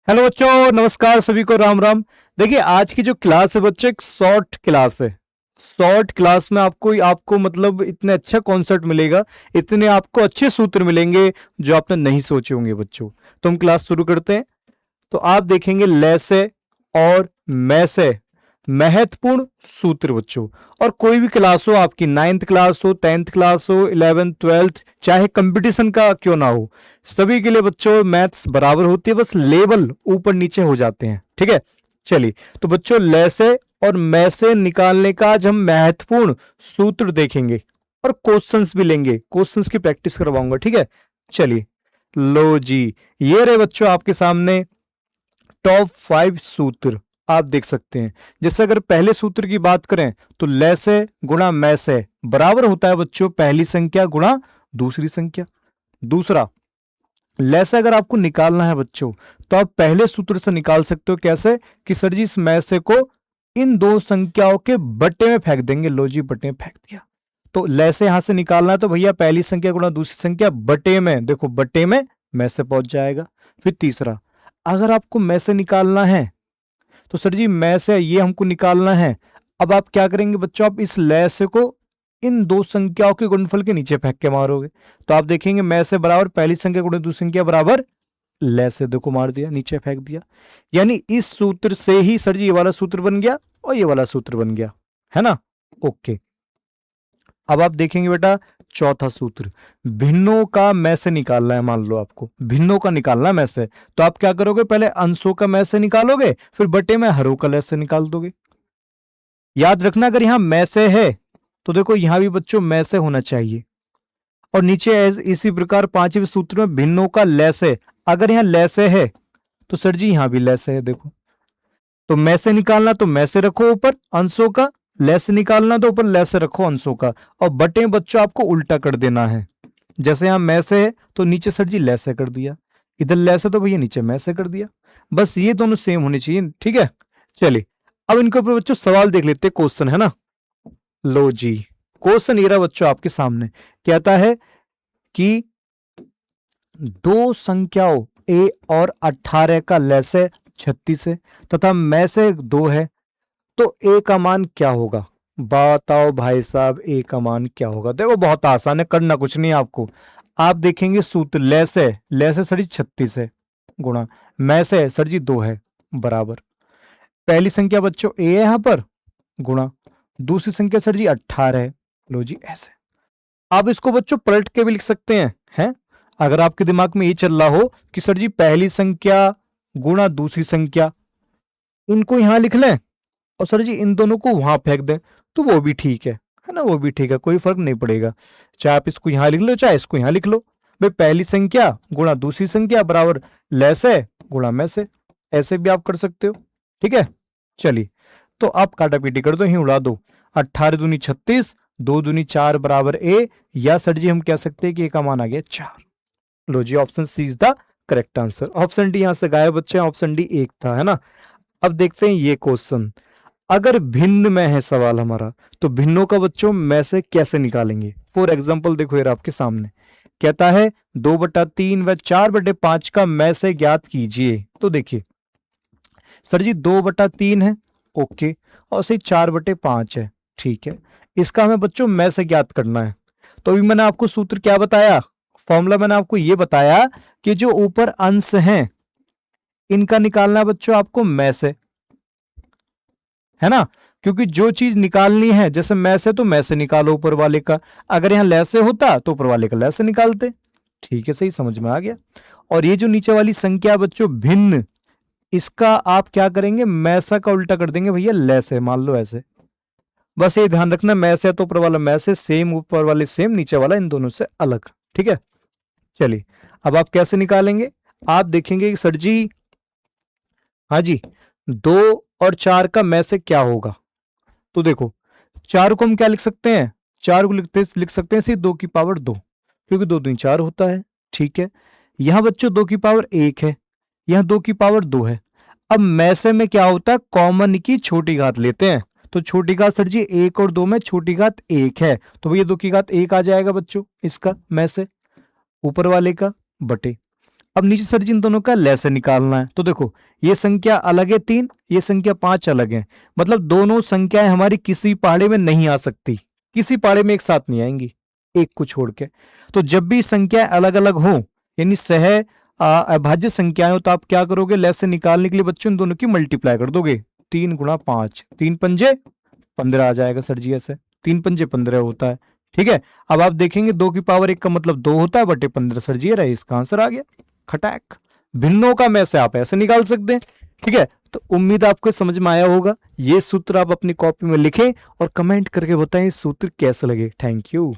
Hello बच्चों, नमस्कार सभी को, राम राम। देखिए, आज की जो क्लास है बच्चों, एक शॉर्ट क्लास है। शॉर्ट क्लास में आपको मतलब इतने अच्छा कॉन्सेप्ट मिलेगा, इतने आपको अच्छे सूत्र मिलेंगे जो आपने नहीं सोचे होंगे बच्चों। तो हम क्लास शुरू करते हैं। तो आप देखेंगे लैसे और मैसे महत्वपूर्ण सूत्र बच्चों। और कोई भी क्लास हो आपकी, 9th क्लास हो, 10th क्लास हो, 11th 12th, चाहे कंपटीशन का क्यों ना हो, सभी के लिए बच्चों मैथ्स बराबर होती है, बस लेवल ऊपर नीचे हो जाते हैं। ठीक है, चलिए। तो बच्चों, लैसे और मैसे निकालने का आज हम महत्वपूर्ण सूत्र देखेंगे और क्वेश्चंस भी लेंगे, क्वेश्चंस की प्रैक्टिस करवाऊंगा। ठीक है, चलिए। लो जी, ये रहे बच्चों आपके सामने टॉप 5 सूत्र। आप देख सकते हैं, जैसे अगर पहले सूत्र की बात करें तो लैसे गुणा मैसे बराबर होता है बच्चों पहली संख्या गुणा दूसरी संख्या। दूसरा, लैसे अगर आपको निकालना है बच्चों तो आप पहले सूत्र से निकाल सकते हो। कैसे? कि सर जी इस मैसे को इन दो संख्याओं के बट्टे में फेंक देंगे। लो जी, बट्टे में फेंक दिया। तो लैसे यहां से निकालना है तो भैया पहली संख्या गुणा दूसरी संख्या बट्टे में, देखो बट्टे में मैसे पहुंच जाएगा। फिर तीसरा, अगर आपको मैसे निकालना है तो सर जी मैसे ये हमको निकालना है। अब आप क्या करेंगे बच्चों, आप इस लैसे को इन दो संख्याओं के गुणनफल के नीचे फेंक के मारोगे। तो आप देखेंगे मैसे बराबर पहली संख्या गुणा दूसरी संख्या बराबर लैसे, देखो मार दिया, नीचे फेंक दिया। यानी इस सूत्र से ही सर जी ये वाला सूत्र बन गया और ये वाला सूत्र बन गया, है ना। ओके, अब आप देखेंगे बेटा चौथा सूत्र, भिन्नों का मैसे निकालना है। मान लो आपको भिन्नों का निकालना है मैसे, तो आप क्या करोगे, पहले अंशों का मैसे निकालोगे, फिर बटे में हरों का लैसे निकाल दोगे। याद रखना, अगर यहां मैसे है तो देखो यहां भी बच्चों मैसे होना चाहिए। और नीचे इसी प्रकार पांचवें सूत्र में भिन्नों का लैसे, अगर यहां लैसे है तो सर जी यहां भी लैसे है। देखो, तो मैसे निकालना तो मैसे रखो ऊपर अंशों का, लैसे निकालना तो ऊपर लैसे रखो अंशों का। और बटे बच्चों आपको उल्टा कर देना है। जैसे यहां मैसे है तो नीचे सर जी लैसे कर दिया, इधर लैसे तो भैया नीचे मैसे कर दिया। बस ये दोनों सेम होनी चाहिए। ठीक है, चलिए। अब इनके ऊपर बच्चों सवाल देख लेते हैं, क्वेश्चन है ना। लो जी, क्वेश्चन ये रहा बच्चों आपके सामने। कहता है कि दो संख्याओं ए और 18 का लैसे 36 है तथा मैं से 2 है, तो ए का मान क्या होगा? बताओ भाई साहब, ए का मान क्या होगा? देखो बहुत आसान है, करना कुछ नहीं है आपको। आप देखेंगे सूत्र, लैसे लैसे सर जी 36 है गुणा मैं से सर जी 2 है बराबर पहली संख्या बच्चों ए है यहां पर, गुणा दूसरी संख्या सर जी 18 है। लो जी ऐसे आप इसको बच्चों पलट के भी लिख सकते हैं। अगर आपके दिमाग में ये चल रहा हो कि सर जी पहली संख्या गुणा दूसरी संख्या, इनको यहां लिख लें और सर जी इन दोनों को वहां फेंक दें, तो वो भी ठीक है ना, वो भी ठीक है, कोई फर्क नहीं पड़ेगा। चाहे आप इसको यहां लिख लो चाहे इसको यहां लिख लो। भाई पहली संख्या गुणा दूसरी संख्या बराबर लैसे गुणा में से, ऐसे भी आप कर सकते हो। ठीक है, चलिए। तो आप काटा पीटी कर दो, यहीं उड़ा दो। 18 दूनी 36, 2 दूनी 4 बराबर ए, या सर जी हम कह सकते हैं कि ए का मान आ गया 4। लो जी, option C is the correct answer. Option D यहां से गायब बच्चे, ऑप्शन डी एक था, है ना। अब देखते हैं ये क्वेश्चन, अगर भिन्न में है सवाल हमारा, तो भिन्नों का बच्चों में से कैसे निकालेंगे। फॉर एग्जाम्पल देखो यार आपके सामने कहता है 2/3 व 4/5 का में से ज्ञात कीजिए। तो देखिए सर जी 2/3 है, ओके, और सही 4/5 है, ठीक है। इसका हमें बच्चों में से ज्ञात करना है। तो अभी मैंने आपको सूत्र क्या बताया, फॉर्मूला मैंने आपको ये बताया कि जो ऊपर अंश हैं इनका निकालना है बच्चों आपको में से, है ना। क्योंकि जो चीज निकालनी है, जैसे मैं से तो मैं से निकालो ऊपर वाले का, अगर यहां लैसे होता तो ऊपर वाले का लैसे निकालते। ठीक है, सही समझ में आ गया। और ये जो नीचे वाली संख्या बच्चों भिन्न, इसका आप क्या करेंगे, मैसा का उल्टा कर देंगे भैया लैसे, मान लो ऐसे। बस ये ध्यान रखना, मैसे तो ऊपर वाला मैसे सेम, ऊपर वाले सेम, नीचे वाला इन दोनों से अलग। ठीक है, चलिए। अब आप कैसे निकालेंगे, आप देखेंगे कि सर जी, हाँ जी, 2 और 4 का में से क्या होगा। तो देखो 4 को हम क्या लिख सकते हैं, 4 को लिख सकते हैं सिर्फ 2 की पावर 2, क्योंकि 2 दूनी 4 होता है। ठीक है, यहां बच्चों 2 की पावर 1 है, यहां 2 की पावर 2 है। अब मैसे में क्या होता है, कॉमन की छोटी घात लेते हैं। तो छोटी घात सर जी 1 और 2 में छोटी घात 1 है, तो भैया 2 की घात 1 आ जाएगा बच्चों इसका में से ऊपर वाले का बटे। अब नीचे सर जी इन दोनों का लैसे निकालना है, तो देखो ये संख्या अलग है 3, ये संख्या 5 अलग है, मतलब दोनों संख्याएं हमारी किसी पहाड़े में नहीं आ सकती, किसी पहाड़े में एक साथ नहीं आएंगी, एक को छोड़ के। तो जब भी संख्याएं अलग अलग हो, यानी सह अभाज्य संख्याएं हो, तो आप क्या करोगे, लैसे निकालने के लिए बच्चों इन दोनों की मल्टीप्लाई कर दोगे। 3 गुणा 5, 3 पंजे 15 आ जाएगा सर जी, ऐसे 3 पंजे 15 होता है। ठीक है, अब आप देखेंगे 2 की पावर 1 का मतलब 2 होता है बटे 15 सर जी, रहे इसका आंसर आ गया खटैक। भिन्नों का में से आप ऐसे निकाल सकते हैं। ठीक है, तो उम्मीद आपको समझ में आया होगा। ये सूत्र आप अपनी कॉपी में लिखें और कमेंट करके बताएं सूत्र कैसे लगे। Thank you.